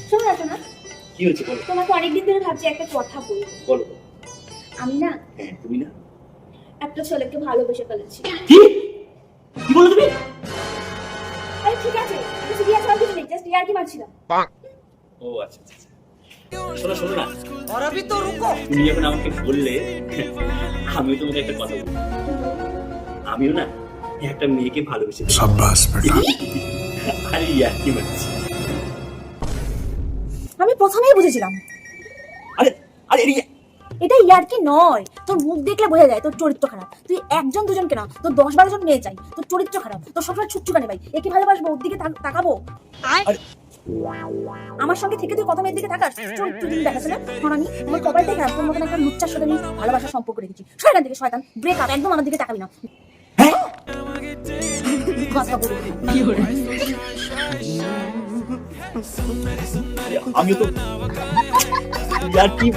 শোনো না শোনো, কি হয়েছে বলো? তোমাকে অনেকদিন ধরে ভাবছি একটা কথা বলবো। বলো। আমি না হ্যাঁ, তুমি না? একটা ছেলেকে ভালোবেসে ফেলেছি। কি কি বলো তুমি? আরে ঠিক আছে, সিরিয়াস হওয়ার কিছু নেই, জাস্ট ইয়ার্কি মারছিলাম। ও আচ্ছা আচ্ছা আচ্ছা। শোনো শোনো না, और अभी तो रुको। তুমি যখন আমাকে বললে, আমিও তোমাকে একটা কথা বলি। আমিও না একটা মেয়েকে ভালোবেসে ফেলেছি। शाबाश बेटा। আরে ইয়ার কি মারছি? আমি প্রথমেই বুঝেছিলাম আরে আরে এদিকে। এটা ইয়ার্কি নয়, তোর মুখ দেখলে বোঝা যায় তোর চরিত্র খারাপ। তুই একজন দুজনকে না, তোর 10-12 জন মেয়ে চাই, তোর চরিত্র খারাপ, তোর সবসময় ছুটছু কানে ভাই। একে ভালোবাসবো, ওর দিকে তাকাবো? আরে আমার সঙ্গে থেকে তুই কত মেয়ের দিকে তাকাস? চরিত্র দিন দেখাচ্ছে না শোনানি, আমার কপালটাই খারাপ, তোর মতন একটা লুচ্চার সাথে আমি ভালোবাসার সম্পর্ক রেখেছি। শয়তান থেকে শয়তান, ব্রেকআপ, একদম আমার দিকে তাকাবি না। হ্যাঁ, কথা বলবি আমিও তো ইয়ার কি